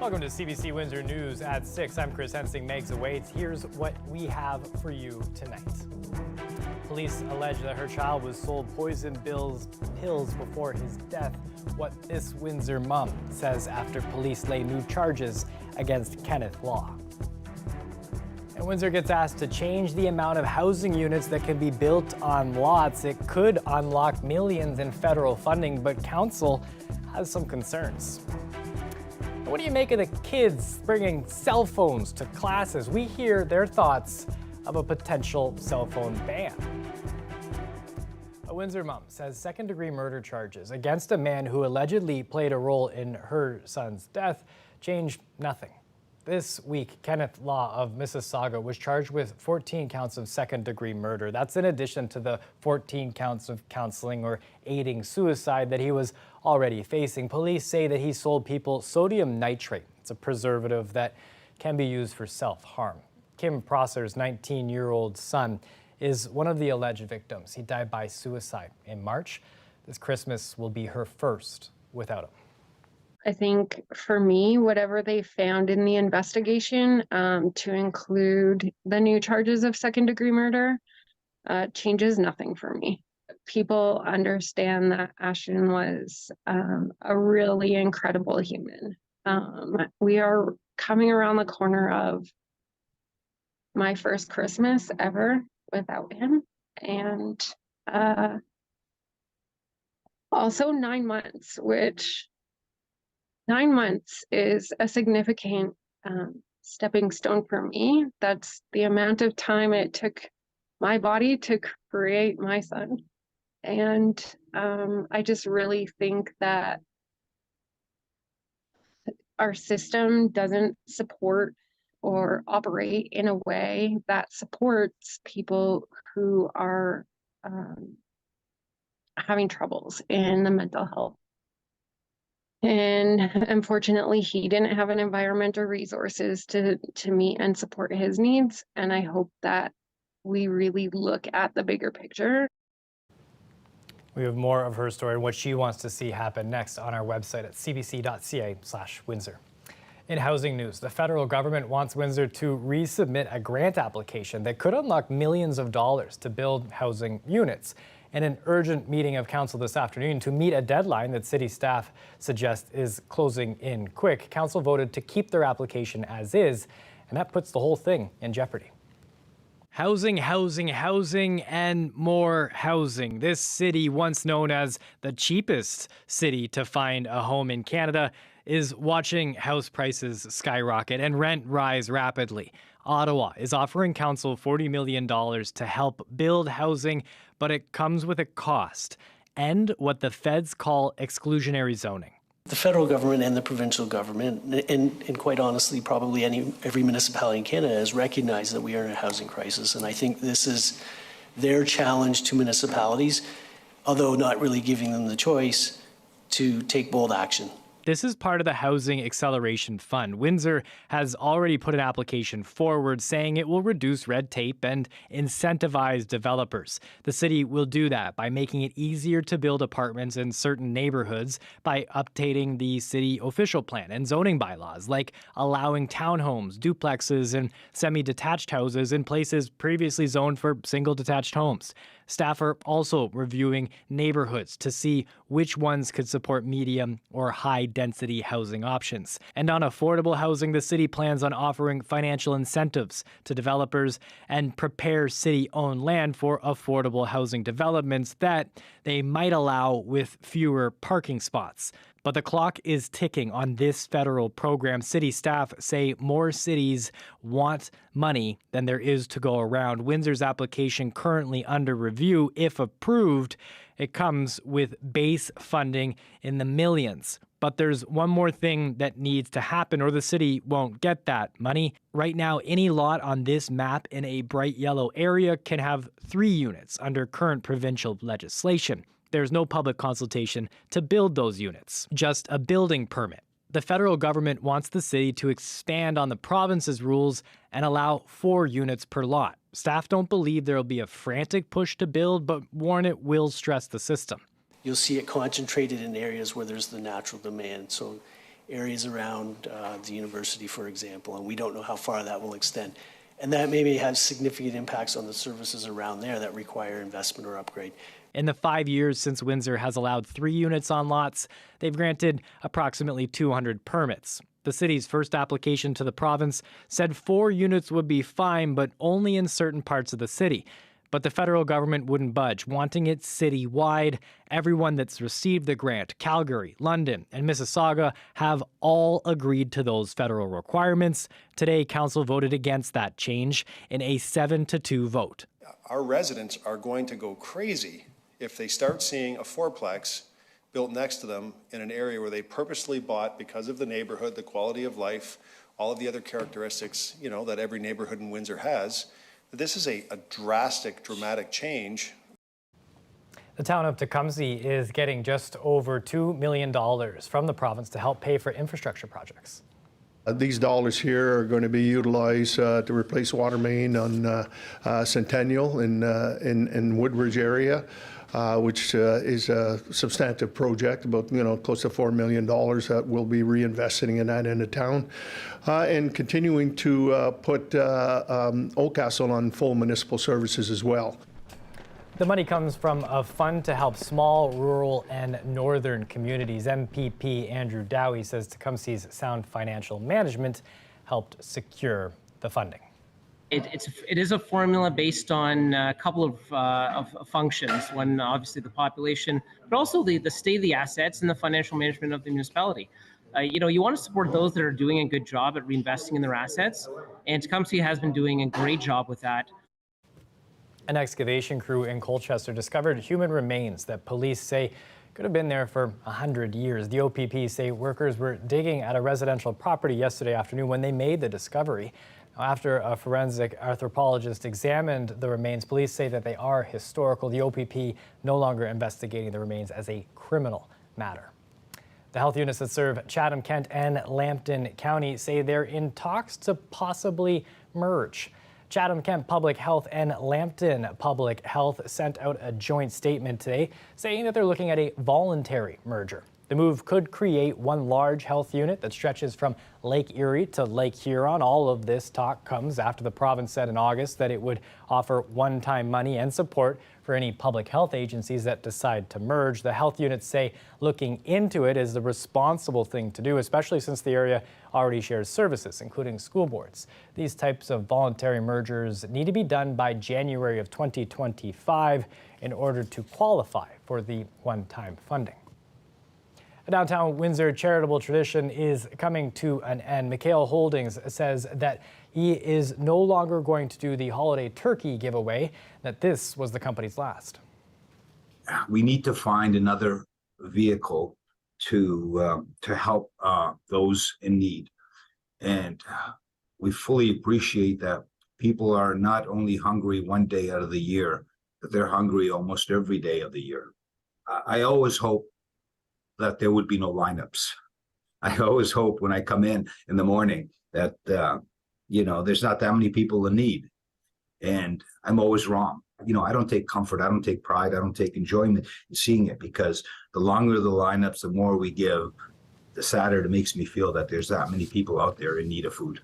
Welcome to CBC Windsor News at 6. I'm Chris Hensing. Megs awaits. Here's what we have for you tonight. Police allege that her child was sold poison pills before his death. What this Windsor mom says after police lay new charges against Kenneth Law. And Windsor gets asked to change the amount of housing units that can be built on lots. It could unlock millions in federal funding, but council has some concerns. What do you make of the kids bringing cell phones to classes? We hear their thoughts of a potential cell phone ban. A Windsor mom says second-degree murder charges against a man who allegedly played a role in her son's death changed nothing. This week, Kenneth Law of Mississauga was charged with 14 counts of second-degree murder. That's in addition to the 14 counts of counseling or aiding suicide that he was already facing. Police say that he sold people sodium nitrate. It's a preservative that can be used for self-harm. Kim Prosser's 19-year-old son is one of the alleged victims. He died by suicide in March. This Christmas will be her first without him. I think for me, whatever they found in the investigation, to include the new charges of second-degree murder, changes nothing for me. People understand that Ashton was a really incredible human. We are coming around the corner of my first Christmas ever without him, and also 9 months, which 9 months is a significant stepping stone for me. That's the amount of time it took my body to create my son. And I just really think that our system doesn't support or operate in a way that supports people who are having troubles in the mental health. And unfortunately, he didn't have an environment or resources to meet and support his needs. And I hope that we really look at the bigger picture. We have more of her story and what she wants to see happen next on our website at cbc.ca/Windsor. In housing news, the federal government wants Windsor to resubmit a grant application that could unlock millions of dollars to build housing units. In an urgent meeting of council this afternoon to meet a deadline that city staff suggests is closing in quick, council voted to keep their application as is, and that puts the whole thing in jeopardy. Housing, housing, housing, and more housing. This city, once known as the cheapest city to find a home in Canada, is watching house prices skyrocket and rent rise rapidly. Ottawa is offering council $40 million to help build housing, but it comes with a cost and what the feds call exclusionary zoning. The federal government and the provincial government, and quite honestly, probably every municipality in Canada has recognized that we are in a housing crisis. And I think this is their challenge to municipalities, although not really giving them the choice to take bold action. This is part of the Housing Acceleration Fund. Windsor has already put an application forward saying it will reduce red tape and incentivize developers. The city will do that by making it easier to build apartments in certain neighborhoods by updating the city official plan and zoning bylaws, like allowing townhomes, duplexes, and semi-detached houses in places previously zoned for single detached homes. Staff are also reviewing neighborhoods to see which ones could support medium or high density housing options. And on affordable housing, the city plans on offering financial incentives to developers and prepare city-owned land for affordable housing developments that they might allow with fewer parking spots. But the clock is ticking on this federal program. City staff say more cities want money than there is to go around. Windsor's application currently under review. If approved, it comes with base funding in the millions. But there's one more thing that needs to happen or the city won't get that money. Right now, any lot on this map in a bright yellow area can have 3 units under current provincial legislation. There's no public consultation to build those units, just a building permit. The federal government wants the city to expand on the province's rules and allow 4 units per lot. Staff don't believe there will be a frantic push to build, but warn it will stress the system. You'll see it concentrated in areas where there's the natural demand. So areas around the university, for example, and we don't know how far that will extend. And that maybe has significant impacts on the services around there that require investment or upgrade. In the 5 years since Windsor has allowed 3 units on lots, they've granted approximately 200 permits. The city's first application to the province said 4 units would be fine, but only in certain parts of the city. But the federal government wouldn't budge, wanting it citywide. Everyone that's received the grant, Calgary, London, and Mississauga, have all agreed to those federal requirements. Today, council voted against that change in a 7-2 vote. Our residents are going to go crazy if they start seeing a fourplex built next to them in an area where they purposely bought because of the neighborhood, the quality of life, all of the other characteristics, that every neighborhood in Windsor has. This is a drastic, dramatic change. The town of Tecumseh is getting just over $2 million from the province to help pay for infrastructure projects. These dollars here are going to be utilized to replace water main on Centennial in Woodbridge area, which is a substantive project, about close to $4 million that we'll be reinvesting in that end of town, and continuing to put Oldcastle on full municipal services as well. The money comes from a fund to help small, rural, and northern communities. MPP Andrew Dowie says Tecumseh's sound financial management helped secure the funding. It is a formula based on a couple of functions. One, obviously the population, but also the state of the assets and the financial management of the municipality. You want to support those that are doing a good job at reinvesting in their assets, and Tecumseh has been doing a great job with that. An excavation crew in Colchester discovered human remains that police say could have been there for 100 years. The OPP say workers were digging at a residential property yesterday afternoon when they made the discovery. After a forensic anthropologist examined the remains, police say that they are historical. The OPP no longer investigating the remains as a criminal matter. The health units that serve Chatham, Kent, and Lambton County say they're in talks to possibly merge. Chatham Kent Public Health and Lambton Public Health sent out a joint statement today saying that they're looking at a voluntary merger. The move could create one large health unit that stretches from Lake Erie to Lake Huron. All of this talk comes after the province said in August that it would offer one-time money and support for any public health agencies that decide to merge. The health units say looking into it is the responsible thing to do, especially since the area already shares services, including school boards. These types of voluntary mergers need to be done by January of 2025 in order to qualify for the one-time funding. A downtown Windsor charitable tradition is coming to an end. McHale Holdings says that he is no longer going to do the holiday turkey giveaway, that this was the company's last. We need to find another vehicle to help those in need. And we fully appreciate that people are not only hungry one day out of the year, but they're hungry almost every day of the year. I always hope that there would be no lineups. I always hope when I come in the morning that, there's not that many people in need. And I'm always wrong. I don't take comfort, I don't take pride, I don't take enjoyment in seeing it, because the longer the lineups, the more we give, the sadder it makes me feel that there's that many people out there in need of food.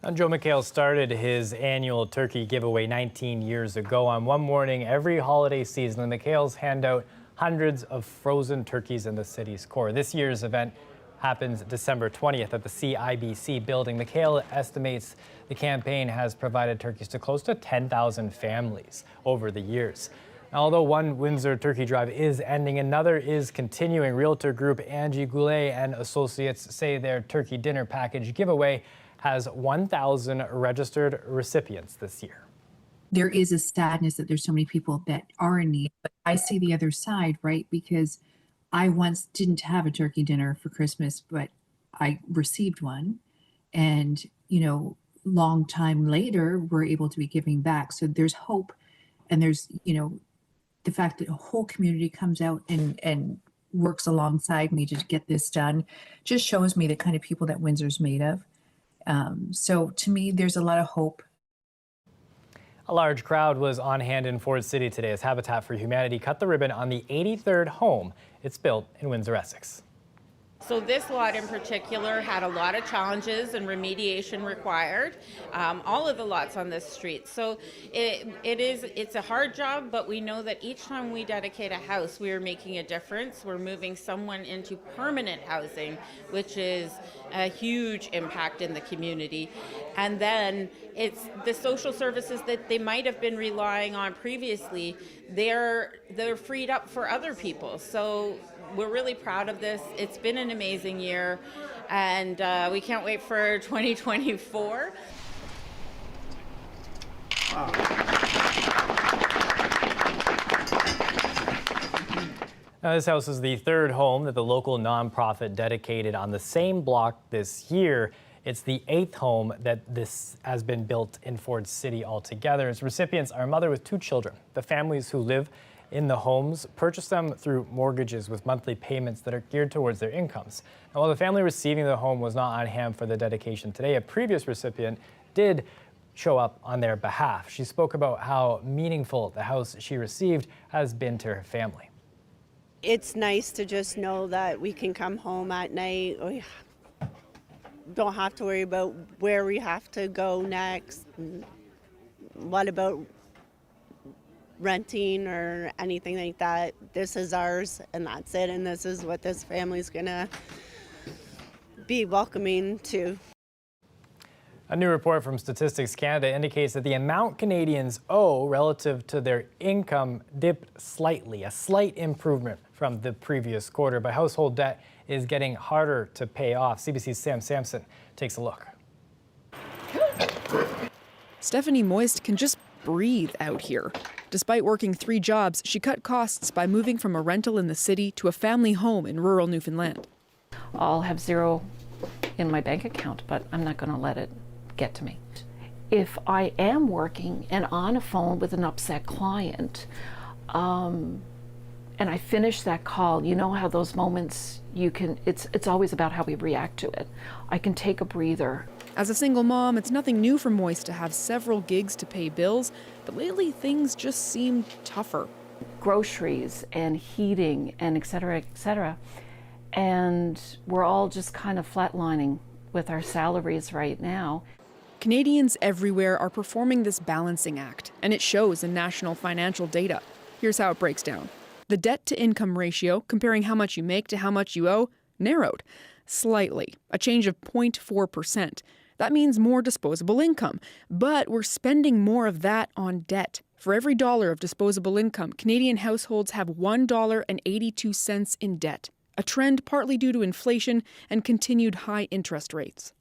And Joe McHale started his annual turkey giveaway 19 years ago. On one morning every holiday season, the McHales hand out hundreds of frozen turkeys in the city's core. This year's event happens December 20th at the CBC building. McHale estimates the campaign has provided turkeys to close to 10,000 families over the years. Although one Windsor turkey drive is ending, another is continuing. Realtor group Angie Goulet and Associates say their turkey dinner package giveaway has 1,000 registered recipients this year. There is a sadness that there's so many people that are in need, but I see the other side, right? Because I once didn't have a turkey dinner for Christmas, but I received one. And, long time later, we're able to be giving back. So there's hope. And there's, the fact that a whole community comes out and works alongside me to get this done just shows me the kind of people that Windsor's made of. So to me, there's a lot of hope. A large crowd was on hand in Ford City today as Habitat for Humanity cut the ribbon on the 83rd home it's built in Windsor, Essex. So this lot in particular had a lot of challenges and remediation required, all of the lots on this street. So it's a hard job, but we know that each time we dedicate a house, we are making a difference. We're moving someone into permanent housing, which is a huge impact in the community. And then it's the social services that they might have been relying on previously, they're freed up for other people. So we're really proud of this. It's been an amazing year, and we can't wait for 2024. Now, this house is the third home that the local nonprofit dedicated on the same block this year. It's the 8th home that this has been built in Ford City altogether. Its recipients are a mother with 2 children. The families who live in the homes purchased them through mortgages with monthly payments that are geared towards their incomes. Now, while the family receiving the home was not on hand for the dedication today, a previous recipient did show up on their behalf. She spoke about how meaningful the house she received has been to her family. It's nice to just know that we can come home at night. We don't have to worry about where we have to go next. What about renting or anything like that? This is ours and that's it, and this is what this family's gonna be welcoming to. A new report from Statistics Canada indicates that the amount Canadians owe relative to their income dipped slightly, a slight improvement from the previous quarter, but household debt is getting harder to pay off. CBC's Sam Sampson takes a look. Stephanie Moist can just breathe out here. Despite working 3 jobs, she cut costs by moving from a rental in the city to a family home in rural Newfoundland. I'll have zero in my bank account, but I'm not going to let it get to me. If I am working and on a phone with an upset client, and I finish that call, you know how those moments it's always about how we react to it. I can take a breather. As a single mom, it's nothing new for Moist to have several gigs to pay bills, but lately things just seem tougher. Groceries and heating and et cetera, and we're all just kind of flatlining with our salaries right now. Canadians everywhere are performing this balancing act, and it shows in national financial data. Here's how it breaks down. The debt-to-income ratio, comparing how much you make to how much you owe, narrowed slightly, a change of 0.4%. That means more disposable income, but we're spending more of that on debt. For every dollar of disposable income, Canadian households have $1.82 in debt, a trend partly due to inflation and continued high interest rates.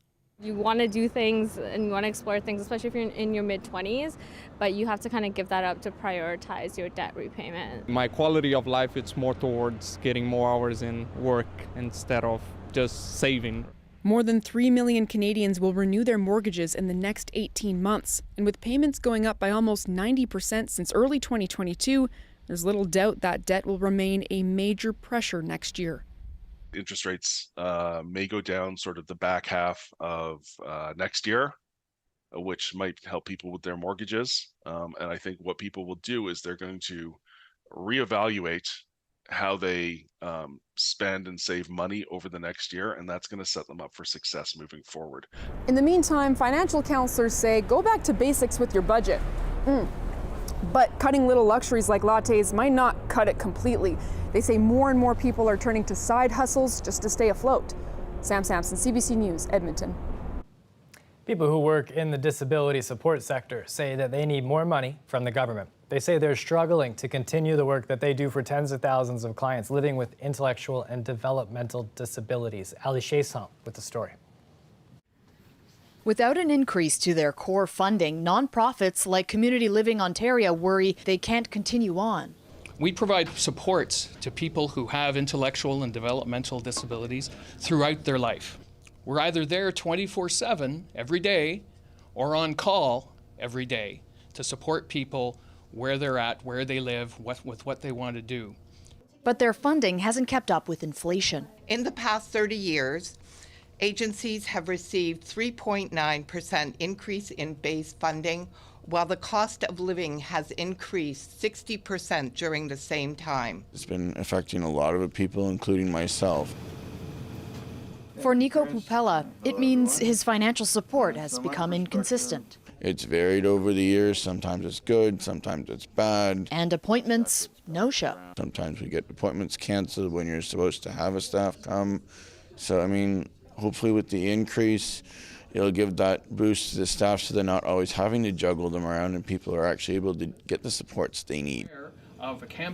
You want to do things and you want to explore things, especially if you're in your mid-20s, but you have to kind of give that up to prioritize your debt repayment. My quality of life, it's more towards getting more hours in work instead of just saving. More than 3 million Canadians will renew their mortgages in the next 18 months. And with payments going up by almost 90% since early 2022, there's little doubt that debt will remain a major pressure next year. Interest rates may go down sort of the back half of next year, which might help people with their mortgages. And I think what people will do is they're going to reevaluate how they spend and save money over the next year, and that's going to set them up for success moving forward. In the meantime, financial counselors say go back to basics with your budget. But cutting little luxuries like lattes might not cut it completely. They say more and more people are turning to side hustles just to stay afloat. Sam Sampson, CBC News, Edmonton. People who work in the disability support sector say that they need more money from the government. They say they're struggling to continue the work that they do for tens of thousands of clients living with intellectual and developmental disabilities. Ali Chesson with the story. Without an increase to their core funding, nonprofits like Community Living Ontario worry they can't continue on. We provide supports to people who have intellectual and developmental disabilities throughout their life. We're either there 24/7 every day or on call every day to support people where they're at, where they live, with what they want to do. But their funding hasn't kept up with inflation. In the past 30 years, agencies have received 3.9% increase in base funding, while the cost of living has increased 60% during the same time. It's been affecting a lot of people, including myself. For Nico Pupella, it means his financial support has become inconsistent. It's varied over the years. Sometimes it's good, sometimes it's bad. And appointments, no show. Sometimes we get appointments canceled when you're supposed to have a staff come. So, I mean, hopefully with the increase, it'll give that boost to the staff so they're not always having to juggle them around and people are actually able to get the supports they need.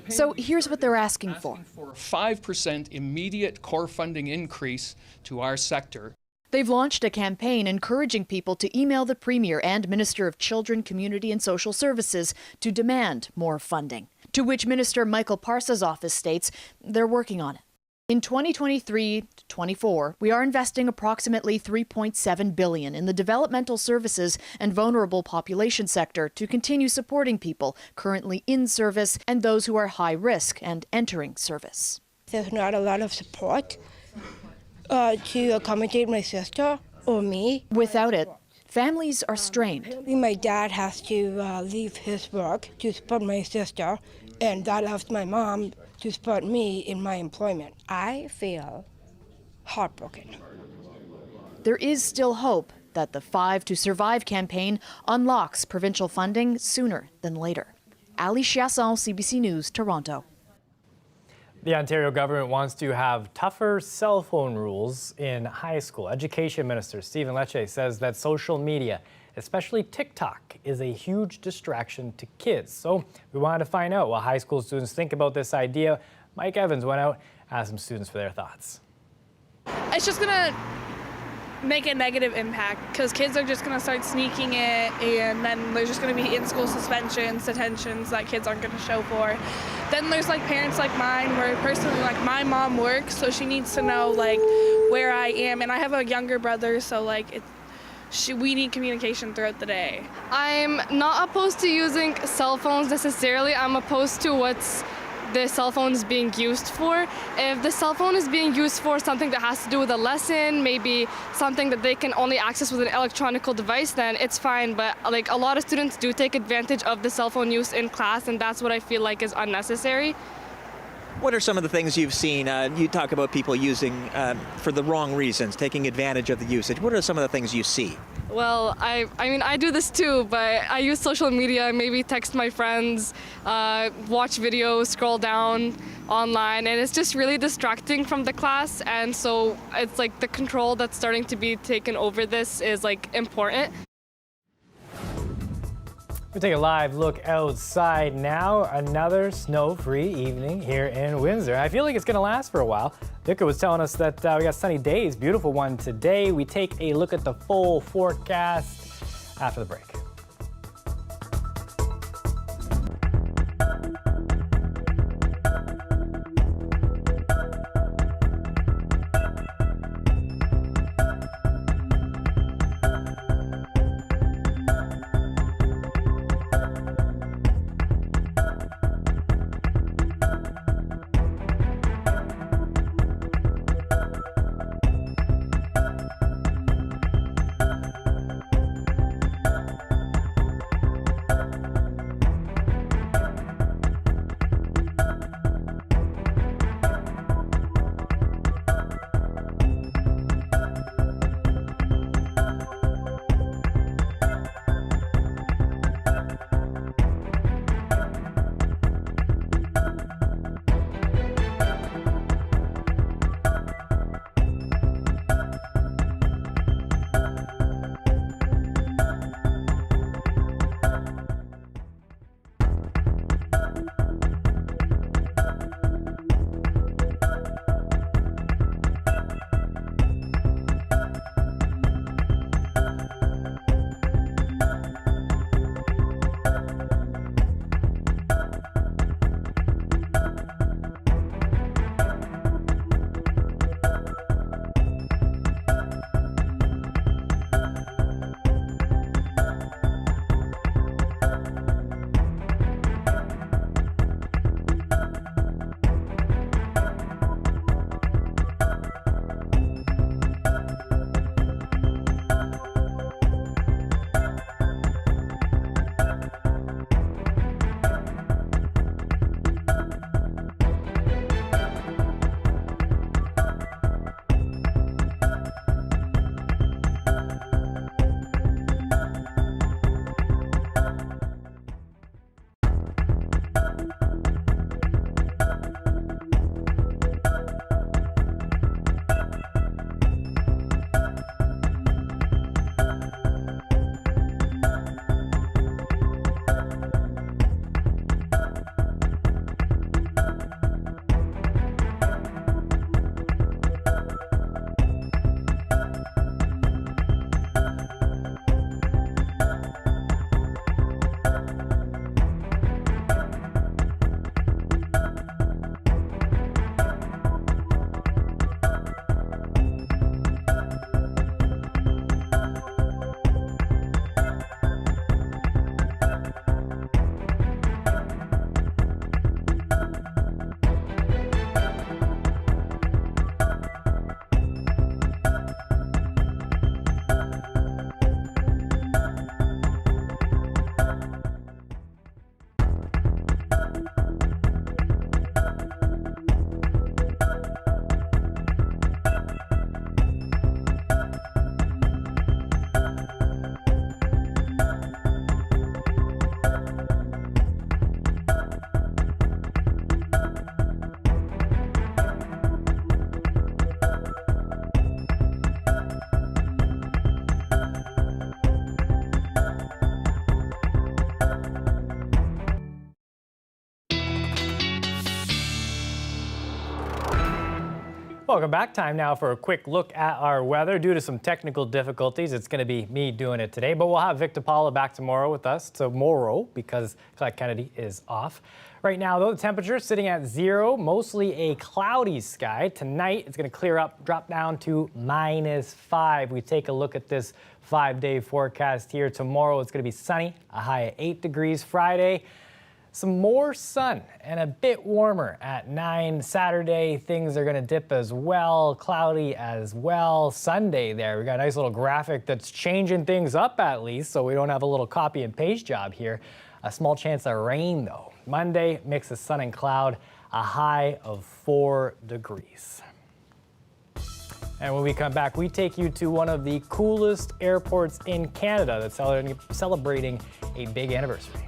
So here's what they're asking for. 5% immediate core funding increase to our sector. They've launched a campaign encouraging people to email the Premier and Minister of Children, Community and Social Services to demand more funding, to which Minister Michael Parsa's office states they're working on it. In 2023-24, we are investing approximately $3.7 billion in the developmental services and vulnerable population sector to continue supporting people currently in service and those who are high risk and entering service. There's not a lot of support to accommodate my sister or me. Without it, families are strained. My dad has to leave his work to support my sister, and that left my mom to support me in my employment. I feel heartbroken. There is still hope that the 5 to Survive campaign unlocks provincial funding sooner than later. Ali Chiasson, CBC News, Toronto. The Ontario government wants to have tougher cell phone rules in high school. Education Minister Stephen Lecce says that social media, especially TikTok, is a huge distraction to kids. So we wanted to find out what high school students think about this idea. Mike Evans went out, asked some students for their thoughts. It's just gonna make a negative impact because kids are just gonna start sneaking it, and then there's just gonna be in-school suspensions, detentions that kids aren't gonna show for. Then there's like parents like mine where personally like my mom works, so she needs to know like where I am, and I have a younger brother, so like we need communication throughout the day. I'm not opposed to using cell phones necessarily. I'm opposed to what's the cell phone is being used for. If the cell phone is being used for something that has to do with a lesson, maybe something that they can only access with an electronic device, then it's fine. But like a lot of students do take advantage of the cell phone use in class, and that's what I feel like is unnecessary. What are some of the things you've seen? You talk about people using for the wrong reasons, taking advantage of the usage. What are some of the things you see? Well, I mean, I do this too, but I use social media, maybe text my friends, watch videos, scroll down online, and it's just really distracting from the class. And so it's like the control that's starting to be taken over this is like important. We take a live look outside now. Another snow-free evening here in Windsor. I feel like it's going to last for a while. Victor was telling us that we got sunny days, beautiful one today. We take a look at the full forecast after the break. Welcome back. Time now for a quick look at our weather. Due to some technical difficulties, it's going to be me doing it today, but we'll have Victor Paula back tomorrow with us because Clark Kennedy is off. Right now, though, the temperature is sitting at 0, mostly a cloudy sky. Tonight, it's going to clear up, drop down to -5. We take a look at this 5-day forecast here. Tomorrow, it's going to be sunny, a high of 8 degrees. Friday, some more sun and a bit warmer at 9. Saturday, things are going to dip as well, cloudy as well. Sunday there, we got a nice little graphic that's changing things up at least, so we don't have a little copy and paste job here. A small chance of rain though. Monday, mix of sun and cloud, a high of 4 degrees. And when we come back, we take you to one of the coolest airports in Canada that's celebrating a big anniversary.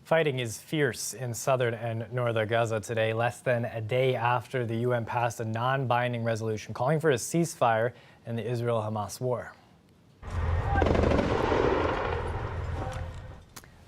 Fighting is fierce in southern and northern Gaza today, less than a day after the UN passed a non-binding resolution calling for a ceasefire in the Israel-Hamas war.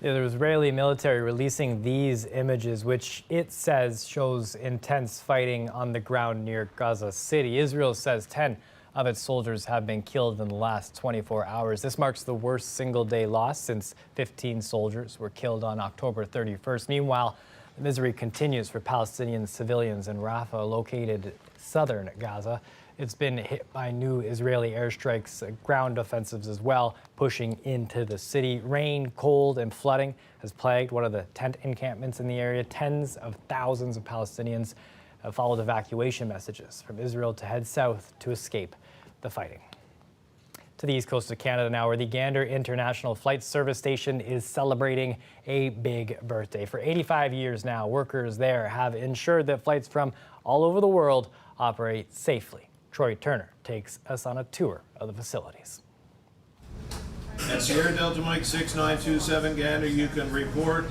The Israeli military releasing these images, which it says shows intense fighting on the ground near Gaza City. Israel says 10 of its soldiers have been killed in the last 24 hours. This marks the worst single-day loss since 15 soldiers were killed on October 31st. Meanwhile, The misery continues for Palestinian civilians in Rafah, located southern Gaza. It's been hit by new Israeli airstrikes, ground offensives as well, pushing into the city. Rain, cold, and flooding has plagued one of the tent encampments in the area. Tens of thousands of Palestinians have followed evacuation messages from Israel to head south to escape the fighting. To the east coast of Canada now, where the Gander International Flight Service Station is celebrating a big birthday. For 85 years now, workers there have ensured that flights from all over the world operate safely. Troy Turner takes us on a tour of the facilities. At Sierra Delta Mike 6927 Gander, you can report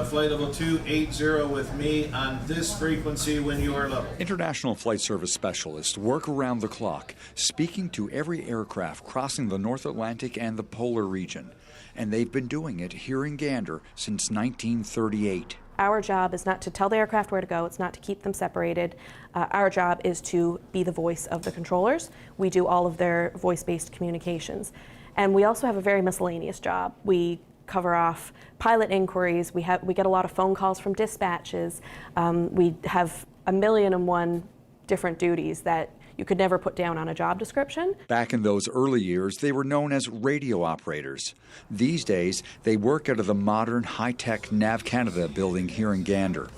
flight level 280 with me on this frequency when you are level. International Flight Service specialists work around the clock, speaking to every aircraft crossing the North Atlantic and the polar region. And they've been doing it here in Gander since 1938. Our job is not to tell the aircraft where to go, it's not to keep them separated. Our job is to be the voice of the controllers. We do all of their voice-based communications. And we also have a very miscellaneous job. We cover off pilot inquiries, we get a lot of phone calls from dispatches. We have 1,000,001 different duties that you could never put down on a job description. Back in those early years, they were known as radio operators. These days, they work out of the modern, high-tech Nav Canada building here in Gander.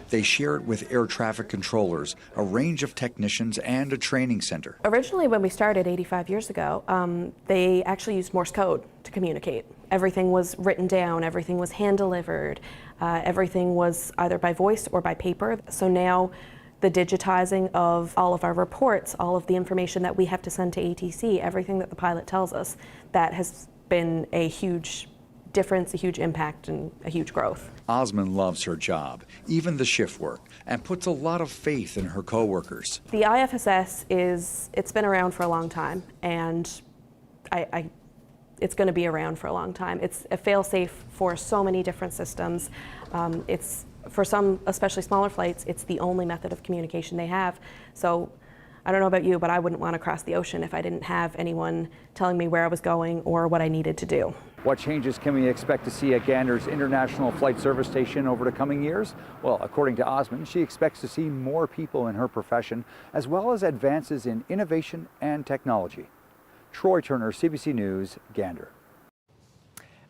They share it with air traffic controllers, a range of technicians, and a training center. Originally, when we started 85 years ago, they actually used Morse code to communicate. Everything was written down, everything was hand-delivered, everything was either by voice or by paper. So now, the digitizing of all of our reports, all of the information that we have to send to ATC, everything that the pilot tells us, that has been a huge difference, a huge impact, and a huge growth. Osman loves her job, even the shift work, and puts a lot of faith in her coworkers. The IFSS it's been around for a long time, and it's going to be around for a long time. It's a fail-safe for so many different systems. It's for some, especially smaller flights, it's the only method of communication they have. So I don't know about you, but I wouldn't want to cross the ocean if I didn't have anyone telling me where I was going or what I needed to do. What changes can we expect to see at Gander's International Flight Service Station over the coming years? Well, according to Osman, she expects to see more people in her profession, as well as advances in innovation and technology. Troy Turner, CBC News, Gander.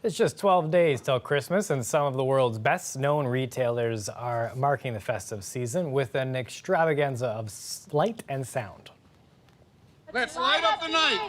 It's just 12 days till Christmas, and some of the world's best-known retailers are marking the festive season with an extravaganza of light and sound. Let's light up the night!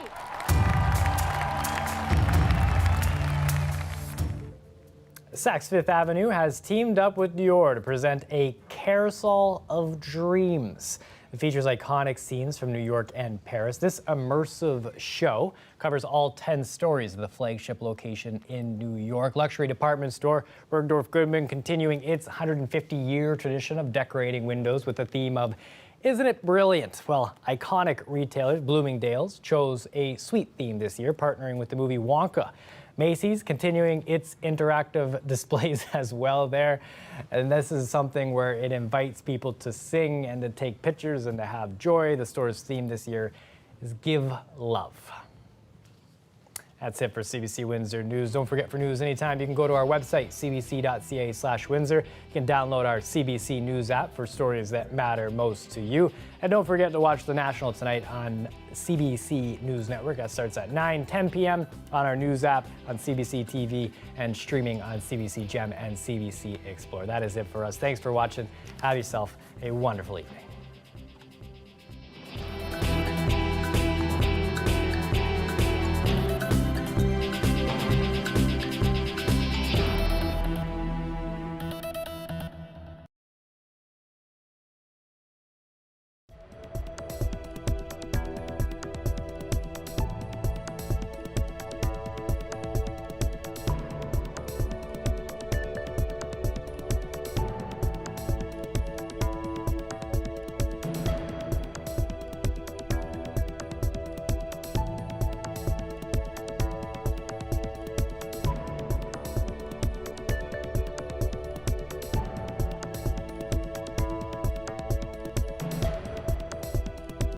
Saks Fifth Avenue has teamed up with Dior to present a Carousel of Dreams. It features iconic scenes from New York and Paris. This immersive show covers all 10 stories of the flagship location in New York. Luxury department store Bergdorf Goodman continuing its 150-year tradition of decorating windows with the theme of "Isn't it brilliant?" Well, iconic retailers Bloomingdale's chose a sweet theme this year, partnering with the movie Wonka. Macy's continuing its interactive displays as well there. And this is something where it invites people to sing and to take pictures and to have joy. The store's theme this year is Give Love. That's it for CBC Windsor News. Don't forget, for news anytime, you can go to our website, cbc.ca/Windsor. You can download our CBC News app for stories that matter most to you. And don't forget to watch The National tonight on CBC News Network. That starts at 9-10 p.m. on our news app, on CBC TV, and streaming on CBC Gem and CBC Explore. That is it for us. Thanks for watching. Have yourself a wonderful evening.